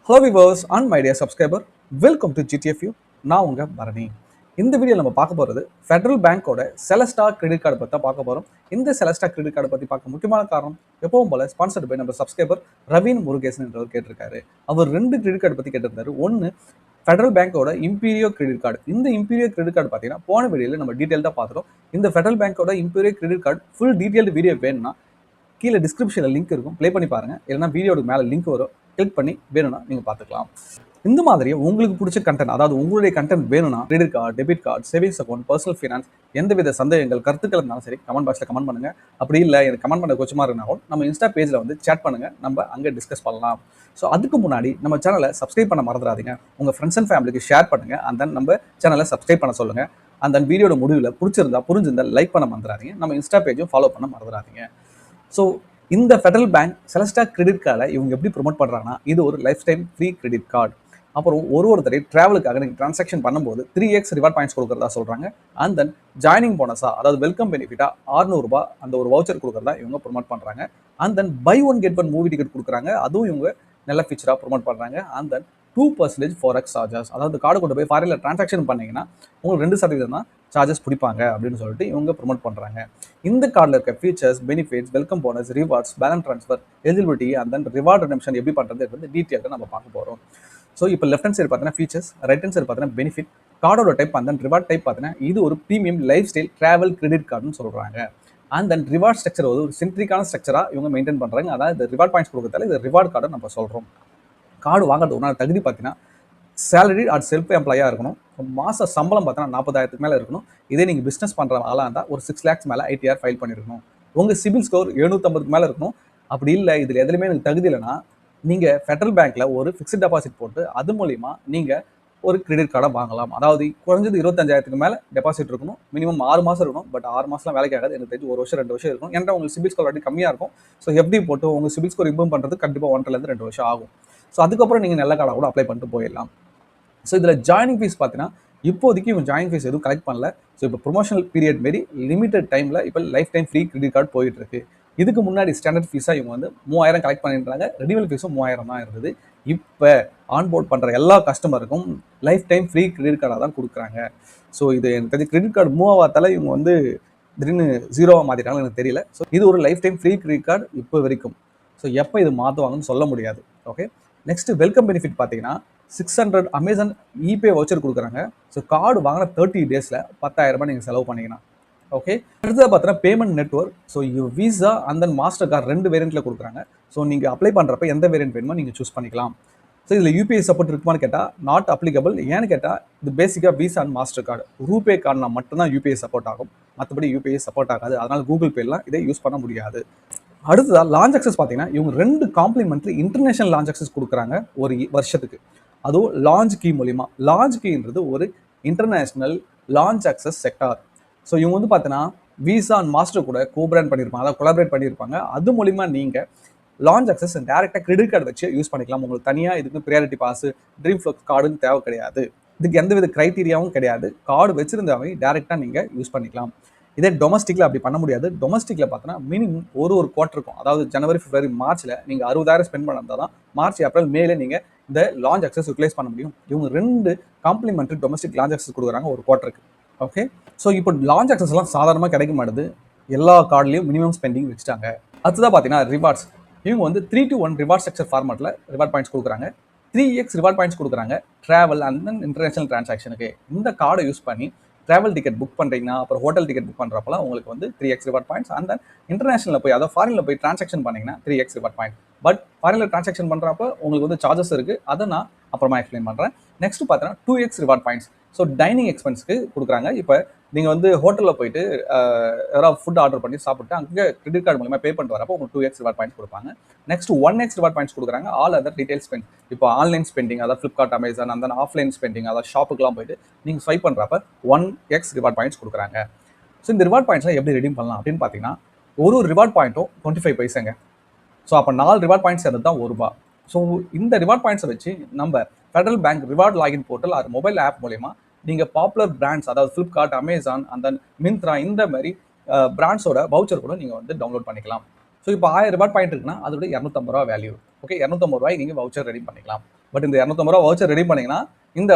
Hello viewers and my dear subscriber, welcome to GTFU. நான் உங்க பரணி. இந்த வீடியோவில் நம்ம பார்க்க போகிறது ஃபெடரல் பேங்கோட செலஸ்டா கிரெடிட் கார்டு பற்றி பார்க்க போகிறோம். இந்த செலஸ்டா கிரெடிட் கார்டை பற்றி பார்க்க முக்கியமான காரணம் எப்பவும் போல ஸ்பான்சர்டு பை நம்ம சப்ஸ்கிரைபர் ரவீன் முருகேசன் என்றவர் கேட்டிருக்காரு. அவர் 2 கிரெடிட் கார்டு பற்றி கேட்டிருந்தாரு. ஒன்று ஃபெடரல் பேங்கோட இம்பீரியோ கிரெடிட் கார்டு. இந்த இம்பீரியோ கிரெடிட் கார்டு பார்த்தீங்கன்னா போன வீடியோவில் நம்ம டீட்டெயில்டாக பார்த்துட்டோம். இந்த ஃபெடரல் பேங்கோட Imperio credit card full detailed video வேணும்னா கீழே டிஸ்கிரிப்ஷனில் லிங்க் இருக்கும், ப்ளே பண்ணி பாருங்கள். இல்லைனா வீடியோட மேலே லிங்க் வரும், கிளிக் பண்ணி வேணும்னா நீங்கள் பார்த்துக்கலாம். இந்த மாதிரி உங்களுக்கு பிடிச்ச கண்டென்ட், அதாவது உங்களுடைய கண்டென்ட் வேணும்னா credit card, debit card, savings account, personal finance, எந்தவித சந்தேகங்கள் கருத்துக்கள் இருந்தாலும் சரி கமெண்ட் பாக்ஸில் கமெண்ட் பண்ணுங்கள். அப்படி இல்லை எனக்கு கமெண்ட் பண்ண கொச்சமாக இருந்தாலும் நம்ம இன்ஸ்டா பேஜில் வந்து சேட் பண்ணுங்கள், நம்ம அங்கே டிஸ்கஸ் பண்ணலாம். ஸோ அதுக்கு முன்னாடி நம்ம சேனலை சப்ஸ்கிரைப் பண்ண மறந்துடாதீங்க. உங்கள் ஃப்ரெண்ட்ஸ் அண்ட் ஃபேமிலிக்கு ஷேர் பண்ணுங்கள். அண்ட் தென் நம்ம சேனலை சப்ஸ்கிரைப் பண்ண சொல்லுங்கள். அந்த வீடியோட முடிவில் புரிஞ்சிருந்தா லைக் பண்ண மறந்துடாதீங்க. நம்ம இன்ஸ்டா பேஜும் ஃபாலோ பண்ண மறந்துடாதீங்க. ஸோ இந்த ஃபெடரல் பேங்க் செலஸ்டா கிரெடிட் கார்டை இவங்க எப்படி ப்ரொமோட் பண்ணுறாங்கன்னா, இது ஒரு life time free credit card. அப்புறம் ஒருத்தரை ட்ராவலுக்காக நீங்கள் ட்ரான்சாக்ஷன் பண்ணும்போது 3x ரிவார்ட் பாயிண்ட்ஸ் கொடுக்குறதா சொல்கிறாங்க. அண்ட் தென் ஜாயினிங் போனஸாக, அதாவது வெல்கம் பெனிஃபிட்டாக ₹600 அந்த ஒரு வவுச்சர் கொடுக்குறதா இவங்க ப்ரொமோட் பண்ணுறாங்க. And then buy one get one movie ticket கொடுக்குறாங்க, அதுவும் இவங்க நல்ல ஃபீச்சராக ப்ரொமோட் பண்ணுறாங்க. அண்ட் தென் 2% ஃபாரெக்ஸ் சார்ஜஸ், அதாவது கார்டு கொண்டு போய் ஃபாரினில் ட்ரான்சாக்ஷன் பண்ணிங்கன்னா உங்களுக்கு 2% தான் சார்ஜஸ் பிடிப்பாங்க அப்படின்னு சொல்லிட்டு இவங்க ப்ரொமோட் பண்ணுறாங்க. இந்த கார்டில் இருக்க features, benefits, welcome bonus, rewards, balance transfer, eligibility and then reward redemption எப்படி பண்ணுறது வந்து டீட்டெயிலாக நம்ம பார்க்க போகிறோம். ஸோ இப்போ லெஃப்ட் ஹேண்ட் சைடு பார்த்தீங்கன்னா ஃபீச்சர்ஸ், ரைட் ஹேண்ட் சைடு பார்த்தீங்கன்னா பெனிஃபிட், கார்டோட type and then reward type பார்த்தீங்கன்னா இது ஒரு premium life style travel credit கார்டுன்னு சொல்கிறாங்க. அண்ட் தென் ரிவார்ட் ஸ்ட்ரக்சர் ஒரு சென்ட்ரிக்கான ஸ்ட்ரக்சராக இவங்க மெயின்டைன் பண்ணுறாங்க. அதாவது இந்த ரிவார்ட் பாயிண்ட்ஸ் கொடுக்கறதால இது ரிவார்ட் கார்டு நம்ம சொல்கிறோம். கார்டு வாங்குறது ஒரு நாள் தகுதி பார்த்தீங்கன்னா சேலரி ஆர் செல்ஃப் எம்ப்ளாயாக இருக்கணும். மாத சம்பளம் பார்த்தீங்கன்னா 40,000 மேலே இருக்கணும். இதே நீங்கள் பிஸ்னஸ் பண்ணுற ஆளாக இருந்தால் ஒரு 6 lakhs மேலே ஐடிஆர் ஃபைல் பண்ணியிருக்கணும். உங்கள் சிபில் ஸ்கோர் 750 மேலே இருக்கணும். அப்படி இல்லை இதில் எதுலையுமே எனக்கு தகுதி இல்லைன்னா நீங்கள் ஃபெடரல் பேங்க்கில் ஒரு ஃபிக்ஸ்ட் டெபாசிட் போட்டு அது மூலிமா நீங்கள் ஒரு கிரெடிட் கார்டை வாங்கலாம். அதாவது குறைஞ்சது 25,000 மேலே டெபாசிட் இருக்கணும். மினிமம் 6 மாதம் இருக்கணும். பட் 6 மாதம்லாம் வேலைக்கு ஆகாது. எனக்கு தெரிஞ்சு 1 வருஷம் 2 வருஷம் இருக்கும். ஏன்னா உங்களுக்கு சிபில் ஸ்கோர் ஆல்ரெடி கம்மியாக இருக்கும். ஸோ எப்படி போட்டு உங்கள் சிபில் ஸ்கோர் இம்ப்ரூவ் பண்ணுறது கண்டிப்பாக 1.5 to 2 வருஷம் ஆகும். ஸோ அதுக்கப்புறம் நீங்கள் நல்ல கார்டை கூட அப்ளை பண்ணிட்டு போயிடலாம். ஸோ இதில் ஜாயினிங் ஃபீஸ் பார்த்தீங்கன்னா இப்போதைக்கு இவங்க ஜாயின் ஃபீஸ் எதுவும் கலெக்ட் பண்ணல. ஸோ இப்போ ப்ரொமோஷனல் பீரியட் மாரி லிமிடெட் டைமில் இப்போ life time free credit card போயிட்டு இருக்கு. இதுக்கு முன்னாடி ஸ்டாண்டர்ட் ஃபீஸாக இவங்க வந்து 3000 கலெக்ட் பண்ணியிருந்தாங்க. ரெனிவல் ஃபீஸும் 3000 தான் இருந்தது. இப்போ ஆன்போர்ட் பண்ணுற எல்லா கஸ்டமருக்கும் லைஃப் டைம் ஃப்ரீ கிரெடிட் கார்டாக தான் கொடுக்குறாங்க. ஸோ இது எனக்கு தெரிஞ்சு கிரெடிட் கார்டு மூவ் ஆகாதால இவங்க வந்து திடீர்னு 0 மாற்றிட்டாங்கன்னு எனக்கு தெரியல. ஸோ இது ஒரு life time free credit card இப்போ வரைக்கும். ஸோ எப்போ இது மாற்றுவாங்கன்னு சொல்ல முடியாது. ஓகே, நெக்ஸ்ட் வெல்கம் பெனிஃபிட் பார்த்தீங்கன்னா 600 அமேசான் இபே வவுச்சர் கொடுக்குறாங்க. ஸோ கார்டு வாங்கின 30 daysல 10,000 நீங்கள் செலவு பண்ணிங்கன்னா ஓகே. அடுத்தது பார்த்தீங்கன்னா payment network. So visa and then master card 2 வேரியண்ட்டில் கொடுக்குறாங்க. ஸோ நீங்கள் அப்ளை பண்ணுறப்ப எந்த வேரியண்ட் வேணுமோ நீங்கள் சூஸ் பண்ணிக்கலாம். ஸோ இதில் யூபிஐ சப்போர்ட் இருக்குமான்னு கேட்டால் நாட் அப்ளிகபிள். ஏன்னு கேட்டால் இது பேசிக்காக Visa and Mastercard, RuPay கார்டுனா மட்டும்தான் யூபிஐ சப்போர்ட் ஆகும். மற்றபடி யூபிஐ சப்போர்ட் ஆகாது. அதனால் கூகுள் பேலாம் இதை யூஸ் பண்ண முடியாது. அடுத்ததாக லான்ச் அக்சஸ் பார்த்தீங்கன்னா இவங்க 2 காம்ப்ளிமெண்ட்ரி இன்டர்நேஷனல் லான்ச் அக்சஸ் கொடுக்குறாங்க ஒரு வருஷத்துக்கு. அதுவும் லான்ச் கீ மூலிமா. லான்ச் கீன்றது ஒரு international launch access sector. So இவங்க வந்து பார்த்தீங்கன்னா விசா அண்ட் மாஸ்டர் கூட கோபிராண்ட் பண்ணியிருப்பாங்க, அதாவது கொலாபரேட் பண்ணியிருப்பாங்க. அது மூலிமா நீங்கள் லான்ச் அக்சஸ் டேரெக்டாக கிரெடிட் கார்டு வச்சு யூஸ் பண்ணிக்கலாம். உங்களுக்கு தனியாக இதுக்கு ப்ரியாரிட்டி பாஸ், ட்ரீம் ஃப்ளக்ஸ் கார்டுன்னு தேவை கிடையாது. இதுக்கு எந்தவித க்ரைட்டீரியாவும் கிடையாது. கார்டு வச்சிருந்தாவே டேரெக்டாக நீங்கள் யூஸ் பண்ணிக்கலாம். இதே டொமஸ்டிக்கில் அப்படி பண்ண முடியாது. டொமஸ்டிக்கில் பார்த்தோன்னா மினிமம் ஒரு குவார்ட்டருக்கும், அதாவது ஜனவரி, பிப்ரவரி, மார்ச்சில் நீங்கள் 60,000 ஸ்பெண்ட் பண்ணால் தான் மார்ச், ஏப்ரல், மேலே நீங்கள் இந்த லான்ச் அக்சஸ் யூட்டிலைஸ் பண்ண முடியும். இவங்க 2 காம்ப்ளிமெண்ட்ரி டொமஸ்டிக் லான்ச் அக்சஸ் கொடுக்குறாங்க ஒரு குவார்ட்டருக்கு. ஓகே, ஸோ இப்போ லான்ச் அக்சஸ்லாம் சாதாரணமாக கிடைக்க மாட்டுது. எல்லா கார்டுலையும் மினிமம் ஸ்பெண்டிங் வச்சுட்டாங்க. அடுத்ததாக பார்த்தீங்கன்னா ரிவார்ட்ஸ். இவங்க வந்து 3-to-1 ரிவார்ட் ஸ்ட்ரக்சர் ஃபார்மேட்டில் ரிவார்ட் பாயிண்ட்ஸ் கொடுக்குறாங்க. 3x ரிவார்ட் பாயிண்ட்ஸ் கொடுக்குறாங்க ட்ராவல் அண்ட் தென் இன்டர்நேஷனல் டிரான்சாக்ஷனுக்கு. இந்த கார்டை யூஸ் பண்ணி ட்ராவல் டிக்கெட் புக் பண்ணுறீங்கன்னா, அப்புறம் ஹோட்டல் டிக்கெட் புக் பண்ணுறப்பலாம் உங்களுக்கு வந்து 3x reward points. And then இன்டர்நேஷனலில் போய், அதாவது ஃபாரினில் போய் டிரான்சாக்ஷன் பண்ணிங்கன்னா 3x ரிவார்ட் பாயிண்ட். பட் ஃபாரினில் டிரான்சாக்ஷன் பண்ணுறப்ப உங்களுக்கு வந்து சார்ஜஸ் இருக்குது. அதை நான் அப்புறமா எக்ஸ்பிளைன் பண்ணுறேன். நெக்ஸ்ட் பார்த்தீங்கன்னா 2x reward points. So dining எக்ஸ்பென்ஸ்க்கு கொடுக்குறாங்க. இப்போ நீங்கள் வந்து ஹோட்டலில் போயிட்டு யாராவது ஃபுட் ஆர்டர் பண்ணி சாப்பிட்டு அங்கே கிரெடிட் கார்டு மூலமாக பே பண்ணிட்டு வரப்போ உங்களுக்கு 2x ரிவார்ட் பாயிண்ட்ஸ் கொடுப்பாங்க. நெக்ஸ்ட் 1x ரிவார்ட் பாயிண்ட்ஸ் கொடுக்குறாங்க. All other retail spend. இப்போ ஆன்லைன் ஸ்பெண்டிங், அதாவது ஃப்ளிப்கார்ட், அமேசான், அந்த ஆஃப்லைன் ஸ்பெண்டிங், அதாவது ஷாப்புக்குலாம் போயிட்டு நீங்கள் ஸ்வைப் பண்ணுறப்ப 1x ரிவார்ட் பாயிண்ட்ஸ் கொடுக்குறாங்க. ஸோ இந்த ரிவார்ட் பாயிண்ட்ஸ்லாம் எப்படி ரெடீம் பண்ணலாம் அப்படின்னு பார்த்தீங்கன்னா ஒரு ரிவார்ட் பாயிண்ட்டும் 25 பைசாங்க. ஸோ அப்போ 4 ரிவார்ட் பாயிண்ட்ஸ் சேர்ந்து தான் ₹1. ஸோ இந்த ரிவார்ட் பாயிண்ட்ஸை வச்சு நம்ம federal bank reward login portal அது மொபைல் ஆப் மூலமா நீங்கள் பாப்புலர் பிராண்ட்ஸ், அதாவது ஃப்ளிப்கார்ட், அமேசான், அந்த மிந்த்ரா, இந்த மாதிரி பிராண்ட்ஸோட வவுச்சர் கூட நீங்கள் வந்து டவுன்லோட் பண்ணிக்கலாம். ஸோ ஸோ இப்போ 1000 ரிவார்ட் பாயிண்ட் இருக்குன்னா அதோட 250 ரூபா வேல்யூ. ஓகே, 250 ரூபாய்க்கு நீங்கள் வவுச்சர் ரெடி பண்ணிக்கலாம். பட் இந்த 250 ரூபா வவுச்சர் ரெடி பண்ணிங்கன்னா இந்த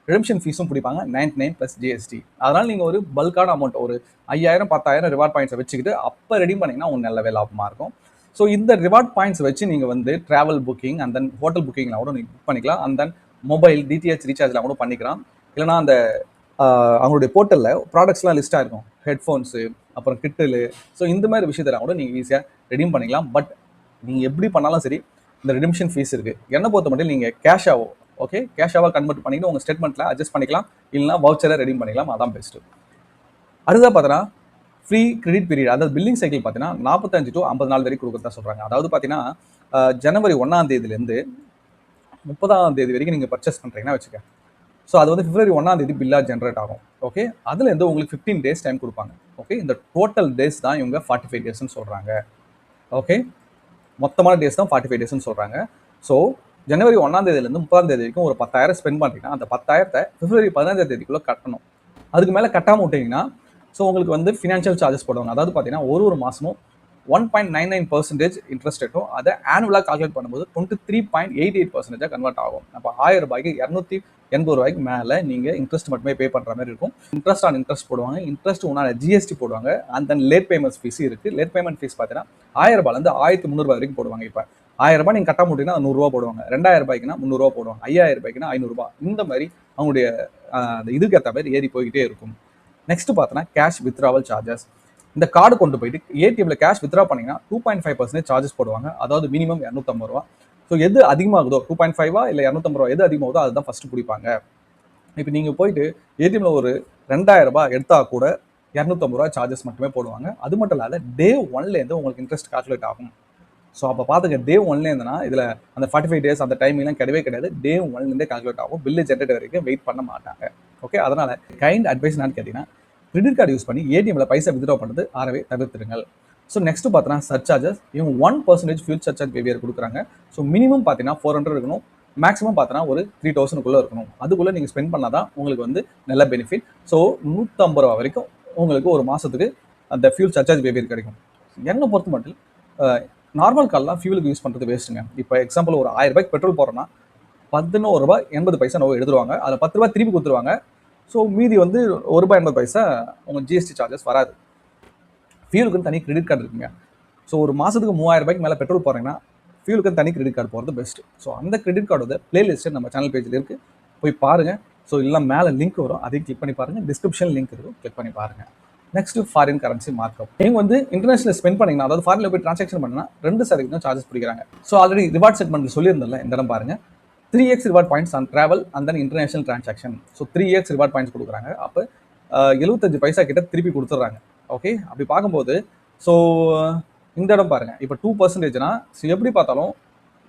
ரிடம்ஷன் ஃபீஸும் பிடிப்பாங்க 99 ப்ளஸ் ஜிஎஸ்டி. அதனால் நீங்கள் ஒரு பல்கான அமௌண்ட் ஒரு 5000 10,000 ரிவார்ட் பாயிண்ட்ஸை வச்சுக்கிட்டு அப்போ ரெடி பண்ணிங்கன்னா உங்களுக்கு நல்லவே லாபமாக இருக்கும். ஸோ இந்த ரிவார்ட் பாயிண்ட்ஸ் வச்சு நீங்கள் வந்து travel booking and then hotel புக்கிங்லாம் கூட நீங்கள் புக் பண்ணிக்கலாம். அண்ட் தென் மொபைல் டிடிஹெச் ரீசார்ஜ்லாம் கூட பண்ணிக்கலாம். இல்லைனா அந்த அவங்களுடைய போர்ட்டலில் ப்ராடக்ட்ஸ்லாம் லிஸ்ட்டாக இருக்கும், ஹெட்ஃபோன்ஸு, அப்புறம் கிட்டிலு. ஸோ இந்த மாதிரி விஷயத்தெல்லாம் கூட நீங்கள் ஈஸியாக ரெடீம் பண்ணிக்கலாம். பட் நீங்கள் எப்படி பண்ணாலும் சரி இந்த ரிடம்ஷன் ஃபீஸ் இருக்குது. என்னை பொறுத்த மட்டும் நீங்கள் கேஷாவோ கேஷாவாக கன்வெர்ட் பண்ணிட்டு உங்கள் ஸ்டேட்மெண்ட்டில் அட்ஜஸ்ட் பண்ணிக்கலாம். இல்லைனா வவுச்சரை ரெடீம் பண்ணிக்கலாம். அதான் பெஸ்ட்டு. அடுத்ததாக பார்த்தீங்கன்னா ஃப்ரீ கிரெடிட் பீரியட், அதாவது பில்லிங் சைக்கிள் பார்த்தீங்கன்னா 45 to 50 நாள் வரைக்கும் கொடுக்குறதா சொல்கிறாங்க. அதாவது பார்த்தீங்கன்னா ஜனவரி 1ஆம் தேதியிலேருந்து 30ஆம் தேதி வரைக்கும் நீங்கள் பர்ச்சேஸ் பண்ணுறீங்கன்னா வச்சுக்க. ஸோ அது வந்து பிப்ரவரி 1ஆம் தேதி பில்லாக ஜென்ரேட் ஆகும். ஓகே, அதுலேருந்து உங்களுக்கு 15 days டைம் கொடுப்பாங்க. ஓகே, இந்த டோட்டல் டேஸ் தான் இவங்க 45 daysன்னு சொல்கிறாங்க. ஓகே, மொத்தமான டேஸ் தான் 45 daysன்னு சொல்கிறாங்க. ஸோ ஜனவரி 1ஆம் தேதியிலேருந்து 30ஆம் தேதி வரைக்கும் ஒரு 10,000 ஸ்பெண்ட் பண்ணுறீங்கன்னா அந்த 10,000த்தை பிப்ரவரி 15ஆம் தேதிக்குள்ளே கட்டணும். அதுக்கு மேலே கட்டாமல் விட்டீங்கன்னா ஸோ உங்களுக்கு வந்து ஃபினான்ஷியல் சார்ஜஸ் போடுவாங்க. அதாவது பார்த்தீங்கன்னா ஒரு மாதமும் 1.99% இன்ட்ரெஸ்ட் ரேட்டும் அதை ஆனுவலாக கால்குலேட் பண்ணும்போது 23.88% கன்வெர்ட் ஆகும். அப்போ 1000 ரூபாய்க்கு 280 ரூபாய்க்கு மேலே நீங்கள் இன்ட்ரெஸ்ட் மட்டுமே பே பண்ணுற மாதிரி இருக்கும். இன்ட்ரெஸ்ட் ஆன் இன்ட்ரெஸ்ட் போடுவாங்க, இன்ட்ரெஸ்ட் உண்டான ஜிஎஸ்டி போடுவாங்க. And then late payment fees இருக்குது. லேட் பேமெண்ட் ஃபீஸ் பார்த்தீங்கன்னா 1000 ரூபாயிலேருந்து 1300 ரூபாய் வரைக்கும் போடுவாங்க. இப்போ 1000 ரூபாய் நீங்கள் கட்ட முடியும்னா 100 ரூபா போடுவாங்க, 2000 ரூபாய்க்குனா 300 ரூபா போடுவாங்க, 5000 ரூபாய்க்குனா 500 ரூபாய். இந்த மாதிரி அவங்களுடைய இதுக்கு ஏற்ற மாதிரி ஏறி போய்கிட்டே இருக்கும். நெக்ஸ்ட் பார்த்தோன்னா கேஷ் வித்ராவல் சார்ஜஸ். இந்த கார்டு கொண்டு போயிட்டு ஏடிஎம்ல கேஷ் வித்ரா பண்ணிங்கன்னா 2.5% சார்ஜஸ் போடுவாங்க. அதாவது மினிமம் 250 ரூபா. ஸோ எது அதிகமாகுதோ 2.5 இல்லை 250 ரூபா எது அதிகமாகுதோ அதுதான் ஃபஸ்ட்டு பிடிப்பாங்க. இப்போ நீங்கள் போயிட்டு ஏடிஎம்ல ஒரு 2000 ரூபாய் எடுத்தால் கூட 250 ரூபா சார்ஜஸ் மட்டுமே போடுவாங்க. அது மட்டும் இல்லாத டே 1லேருந்து உங்களுக்கு இன்ட்ரெஸ்ட் கால்குலேட் ஆகும். ஸோ அப்போ பார்த்துக்க, டே 1லேருந்துனா இதில் அந்த 45 days அந்த டைமிங்லாம் கிடையவே கிடையாது. டே 1லேருந்தே கால்குலேட் ஆகும். பில்லு ஜென்ரேட் வரைக்கும் வெயிட் பண்ண மாட்டாங்க. ஓகே, அதனால் கைண்ட் அட்வைஸ் என்னன்னு கேட்டிங்கன்னா கிரெடிட் கார்டு யூஸ் பண்ணி ஏடிஎம்ல பைசா வித்ட்ரா பண்ணுறது அறவே தவிர்த்துருங்கள். ஸோ நெக்ஸ்ட் பார்த்தீங்கன்னா சர்சார்ஜஸ். இவங்க 1% ஃபியூல் சர்சார்ஜ் பிஹேவியர் கொடுக்குறாங்க. ஸோ மினிமம் பார்த்தீங்கன்னா 400 இருக்கணும், மேக்ஸிமம் பார்த்தீங்கன்னா ஒரு 3000 இருக்கணும். அதுக்குள்ளே நீங்கள் ஸ்பெண்ட் பண்ணால் தான் உங்களுக்கு வந்து நல்ல பெனிஃபிட். ஸோ 150 ரூபா வரைக்கும் உங்களுக்கு ஒரு மாதத்துக்கு அந்த ஃபியூல் சர்சார்ஜ் பிஹேவியர் கிடைக்கும். என்னை பொறுத்த மட்டும் நார்மல் கால்லாம் ஃபியூலுக்கு யூஸ் பண்ணுறது வேஸ்ட்டுங்க. இப்போ எக்ஸாம்பிள் ஒரு 1000 ரூபாய்க்கு பெட்ரோல் போடுறோன்னா 11 ரூபாய் 80 பைசா நம்ம எடுத்துருவாங்க. அதில் 10 ரூபாய் திருப்பி கொடுத்துருவாங்க. ஸோ மீதி வந்து ₹1.80 உங்கள் ஜிஎஸ்டி சார்ஜஸ் வராது. ஃபியூலுக்குன்னு தனி கிரெடிட் கார்டு இருக்குங்க. ஸோ ஒரு மாதத்துக்கு 3000 ரூபாய்க்கு மேலே பெட்ரோல் போகிறீங்கன்னா ஃபியூலுக்குன்னு தனி கிரெடிட் கார்டு போகிறது பெஸ்ட்டு. ஸோ அந்த கிரெடிட் கார்டோட பிளேலிஸ்ட்டு நம்ம சேனல் பேஜில் இருக்குது, போய் பாருங்கள். ஸோ இல்லை மேலே லிங்க் வரும், அதையும் கிளிக் பண்ணி பாருங்கள். டிஸ்கிரிப்ஷன் லிங்க் இருக்கும், கிளிக் பண்ணி பாருங்கள். Next foreign currency markup. நீங்கள் வந்து இன்டர்நேஷனல் ஸ்பெண்ட் பண்ணிங்கன்னா, அதாவது ஃபாரினில் போய் ட்ரான்சாக்ஷன் பண்ணால் 2% சார்ஜஸ் பிடிக்கிறாங்க. ஸோ ஆல்ரெடி ரிவார்ட் செக்மெண்ட்டில் சொல்லியிருந்தல, இந்த இடம் பாருங்கள். 3x reward points on travel and then international transaction. So 3x reward points கொடுக்குறாங்க. அப்போ 75 பைசா கிட்ட திருப்பி கொடுத்துட்றாங்க. ஓகே, அப்படி பார்க்கும்போது ஸோ இந்த இடம் பாருங்கள். இப்போ 2%னா எப்படி பார்த்தாலும்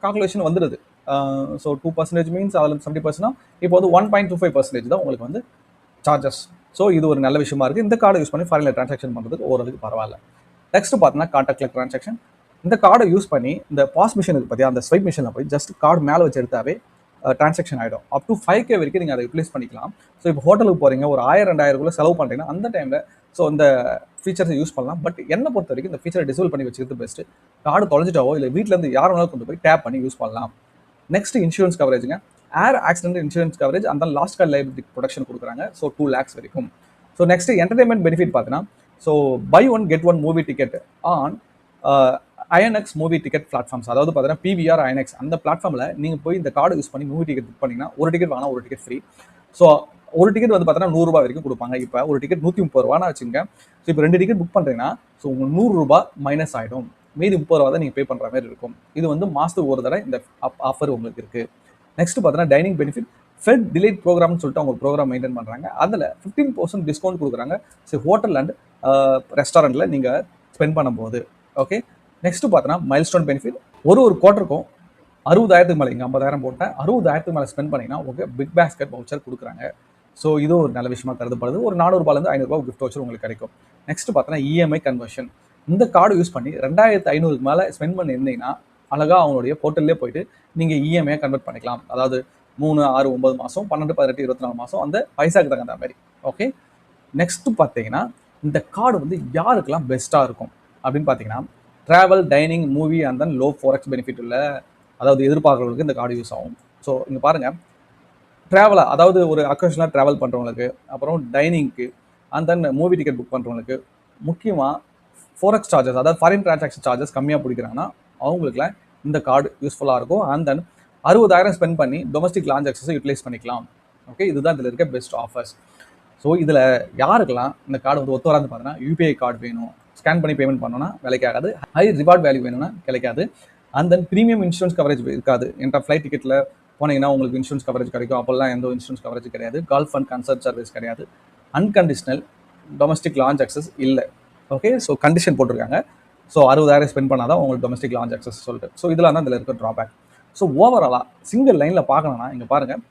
கால்குலேஷன் வந்துடுது. ஸோ 2% மீன்ஸ் அதில் 70%னா இப்போ வந்து 1.25% தான் உங்களுக்கு வந்து சார்ஜஸ். ஸோ இது ஒரு நல்ல விஷயமா இருக்குது. இந்த கார்டை யூஸ் பண்ணி ஃபாரினில் ட்ரான்சாக்ஷன் பண்ணுறதுக்கு ஓரளவுக்கு பரவாயில்ல. நெக்ஸ்ட் பார்த்தீங்கன்னா கான்டாக்ட்லெஸ் ட்ரான்சாக்ஷன். இந்த கார்டை யூஸ் பண்ணி இந்த பாஸ் மிஷினுக்கு பற்றி அந்த ஸ்வைப் மிஷினில் போய் ஜஸ்ட் கார்டு மேலே வச்சு எடுத்தாவே ட்ரான்சாக்ஷன் ஆகிடும். அப் டு 5K வரைக்கும் நீங்கள் அதை யூட்டிலைஸ் பண்ணிக்கலாம். ஸோ இப்போ ஹோட்டலுக்கு போகிறீங்க, ஒரு 1000-2000 செலவு பண்ணுறீங்கன்னா அந்த டைமில் ஸோ இந்த ஃபீச்சர்ஸை யூஸ் பண்ணலாம். பட் என்னை பொறுத்த வரைக்கும் இந்த ஃபீச்சரை டிசேபிள் பண்ணி வச்சுக்கிறது பெஸ்ட்டு. கார்டு தொலைஞ்சிட்டாவோ இல்லை வீட்டிலேருந்து யார் வேணாலும் கொண்டு போய் டேப் பண்ணி யூஸ் பண்ணலாம். நெக்ஸ்ட் இன்சூரன்ஸ் கவரேஜுங்க. ஏர் ஆக்சிடென்ட் இன்சூரன்ஸ் கவரேஜ் அந்த லாஸ்ட் கால் லைபிலிட்டி ப்ரொடெக்ஷன் கொடுக்குறாங்க. ஸோ 2 lakhs வரைக்கும். ஸோ நெக்ஸ்ட் என்டர்டைன்மெண்ட் பெனிஃபிட் பார்த்தீங்கன்னா so buy one get one movie ticket on INX movie ticket platforms. அதாவது பார்த்தீங்கன்னா PVR INX அந்த பிளாட்ஃபார்மில் நீங்கள் போய் இந்த கார்டு யூஸ் பண்ணி மூவி டிக்கெட் புக் பண்ணிங்கன்னா ஒரு டிக்கெட் வாங்கினா ஒரு டிக்கெட் ஃப்ரீ. ஸோ ஒரு டிக்கெட் வந்து பார்த்தீங்கன்னா 100 ரூபாய் வரைக்கும் கொடுப்பாங்க. இப்போ ஒரு டிக்கெட் 130 ரூபான்னு வச்சுங்க. ஸோ இப்போ 2 டிக்கெட் புக் பண்ணுறீங்கன்னா ஸோ உங்களுக்கு 100 ரூபாய் மைனஸ் ஆகிடும். மீதி 30 ரூபா தான் நீங்கள் பே பண்ணுற மாதிரி இருக்கும். இது வந்து மாதத்துக்கு ஒரு தடவை இந்த ஆஃபர் உங்களுக்கு இருக்குது. நெக்ஸ்ட் பார்த்தீங்கன்னா டைனிங் பெனிஃபிட். ஃபெட் டிலேட் ப்ரோக்ராம்னு சொல்லிட்டு அவங்க ப்ரோக்ராம் மெயின்டைன் பண்ணுறாங்க. அதில் 15% டிஸ்கவுண்ட் கொடுக்குறாங்க. ஸோ ஹோட்டல் அண்ட் ரெஸ்டாரண்ட்டில் நீங்கள் ஸ்பெண்ட் பண்ணும்போது. ஓகே, நெக்ஸ்ட்டு பார்த்தோன்னா மைல்ஸ்டோன் பெனிஃபிட். ஒரு குவார்ட்டருக்கும் 60,000 மேலே, இங்கே 50,000 போட்டேன், 60,000 மேலே ஸ்பெண்ட் பண்ணிங்கன்னா உங்களுக்கு பிக் பேஸ்கெட் வவுச்சர் கொடுக்குறாங்க. ஸோ இது ஒரு நல்ல விஷயமா கருதப்படுது. ஒரு 400 ரூபாயிலேருந்து 500 ரூபாய் கிஃப்ட் வவுச்சர் உங்களுக்கு கிடைக்கும். நெக்ஸ்ட் பார்த்தோன்னா EMI கன்வர்ஷன். இந்த கார்டு யூஸ் பண்ணி 2500 மேலே ஸ்பெண்ட் பண்ணியிருந்தீங்கன்னா அழகாக அவங்களுடைய போர்ட்டல்லே போயிட்டு நீங்கள் EMI கன்வெர்ட் பண்ணிக்கலாம். அதாவது 3, 6, 9 மாதம், 12, 18, 24 மாதம் அந்த பைசாக்கு தகுந்த மாதிரி. ஓகே, நெக்ஸ்ட்டு பார்த்தீங்கன்னா இந்த கார்டு வந்து யாருக்கெல்லாம் பெஸ்ட்டாக இருக்கும் அப்படின்னு பார்த்தீங்கன்னா travel, dining, movie and then low forex benefit உள்ள, அதாவது எதிர்பார்க்குறவங்களுக்கு இந்த கார்டு யூஸ் ஆகும். ஸோ இங்கே பாருங்கள், ட்ராவலாக அதாவது ஒரு அக்கேஷனலாக ட்ராவல் பண்ணுறவங்களுக்கு, அப்புறம் டைனிங்க்கு and then movie ticket book பண்ணுறவங்களுக்கு, முக்கியமாக ஃபோரெக்ஸ் சார்ஜஸ் அதாவது ஃபாரின் டிரான்சாக்ஷன் சார்ஜஸ் கம்மியாக பிடிக்கிறாங்கன்னா அவங்களுக்குலாம் இந்த கார்டு யூஸ்ஃபுல்லாக இருக்கும். அண்ட் தென் 60,000 ஸ்பெண்ட் பண்ணி டொமஸ்டிக் லான்ச் ஆக்சஸை யூட்டிலைஸ் பண்ணிக்கலாம். ஓகே, இதுதான் இதில் இருக்க பெஸ்ட் ஆஃபர்ஸ். ஸோ இதில் யாருக்கெல்லாம் இந்த கார்டு வந்து ஒத்து வராது பார்த்தீங்கன்னா, யூபிஐ கார்டு வேணும், ஸ்கேன் பண்ணி பேமெண்ட் பண்ணோன்னா விலைக்காகாது, ஹை ரிவார்ட் வேல்யூ வேணும்னா கிடைக்காது, and then premium insurance coverage இருக்காது. என்கிட்ட ஃப்ளைட் டிக்கெட்டில் போனீங்கன்னா உங்களுக்கு இன்சூரன்ஸ் கவரேஜ் கிடைக்கும், அப்போல்லாம் எந்த இன்சூரன்ஸ் கவரேஜ் கிடையாது. கால்ஃப் அண்ட் கன்சர்ட் சர்வீஸ் கிடையாது. அன்கண்டிஷனல் டொமஸ்டிக் லான்ச் ஆக்சஸ் இல்லை. ஓகே, ஸோ கண்டிஷன் போட்டிருக்காங்க. ஸோ 60,000 ஸ்பெண்ட் பண்ணாதான் உங்களுக்கு டொமஸ்டிக் லான்ச் ஆக்சஸ் சொல்லிட்டு. ஸோ இதெல்லாம் தான் இதில் இருக்க ட்ராபேக். ஸோ ஓவராலாக சிங்கிள் லைனில் பார்க்கணும்னா இங்கே பாருங்கள்.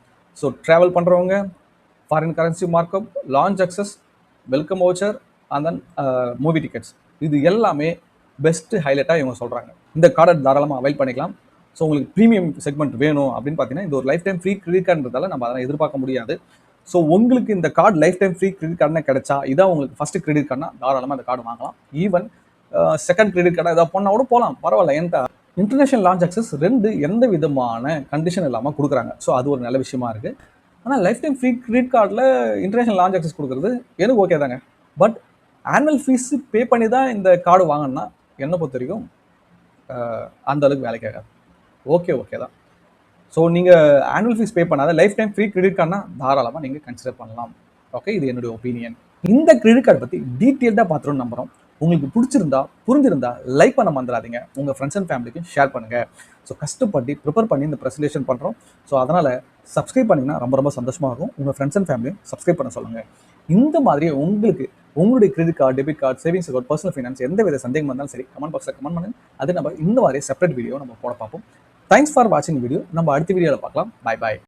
ஸோ ட்ராவல் பண்ணுறவங்க, foreign currency markup, launch access, welcome voucher and then movie tickets, இது எல்லாமே பெஸ்ட்டு ஹைலைட்டாக இவங்க சொல்கிறாங்க. இந்த கார்டை தாராளமாக அவைல் பண்ணிக்கலாம். ஸோ உங்களுக்கு ப்ரீமியம் செக்மெண்ட் வேணும் அப்படின்னு பார்த்தீங்கன்னா, இது ஒரு லைஃப் டைம் ஃப்ரீ கிரெடிட் கார்டுன்றதால நம்ம அதை எதிர்பார்க்க முடியாது. ஸோ உங்களுக்கு இந்த card life time free credit கார்டுனா கிடைச்சா, இதான் உங்களுக்கு ஃபஸ்ட்டு கிரெடிட் கார்டுனா தாராளமாக அந்த கார்டு வாங்கலாம். ஈவன் செகண்ட் கிரெடிட் கார்டாக ஏதாவது போனால் கூட போகலாம், பரவாயில்ல. எந்த இன்டர்நேஷனல் லான்ச் ஆக்சஸ் 2 எந்த விதமான கண்டிஷன் இல்லாமல் கொடுக்குறாங்க. ஸோ அது ஒரு நல்ல விஷயமா இருக்குது. ஆனால் லைஃப் டைம் ஃப்ரீ கிரெடிட் கார்டில் இன்டர்நேஷனல் லான்ச் ஆக்சஸ் கொடுக்குறது எனக்கு ஓகே தாங்க. பட் ஆனுவல் ஃபீஸ் பே பண்ணி தான் இந்த கார்டு வாங்கினா என்னை பொறுத்த வரைக்கும் அந்த அளவுக்கு வேலைக்கு ஆகாது. ஓகே தான். ஸோ நீங்கள் ஆனுவல் ஃபீஸ் பே பண்ணாத லைஃப் டைம் ஃப்ரீ கிரெடிட் கார்டுனா தாராளமாக நீங்கள் கன்சிடர் பண்ணலாம். ஓகே, இது என்னுடைய ஒப்பீனியன். இந்த கிரெடிட் கார்டு பற்றி டீட்டெயில்டாக பார்த்துருன்னு நம்புகிறோம். உங்களுக்கு பிடிச்சிருந்தா, புரிஞ்சிருந்தா லைக் பண்ண மறந்துடாதீங்க. உங்கள் ஃப்ரெண்ட்ஸ் அண்ட் ஃபேமிலிக்கு ஷேர் பண்ணுங்கள். ஸோ கஷ்டப்பட்டு ப்ரிப்பேர் பண்ணி இந்த ப்ரெசன்டேஷன் பண்ணுறோம். ஸோ அதனால் சப்ஸ்கிரைப் பண்ணிங்கன்னா ரொம்ப சந்தோஷமாக இருக்கும். உங்கள் ஃப்ரெண்ட்ஸ் அண்ட் ஃபேமிலியும் சப்ஸ்கிரைப் பண்ண சொல்லுங்கள். இந்த மாதிரி உங்களுக்கு உங்களுடைய credit card, debit card, savings account, personal finance எந்த வித சந்தேகம் இருந்தாலும் சரி கமெண்ட் பாக்ஸில் கமெண்ட் பண்ணுங்க. அது நம்ம இந்த மாதிரி செப்பரேட் வீடியோ நம்ம போட பார்ப்போம். தேங்க்ஸ் ஃபார் வாட்சிங் வீடியோ. நம்ம அடுத்த வீடியோவில் பார்க்கலாம். பாய்.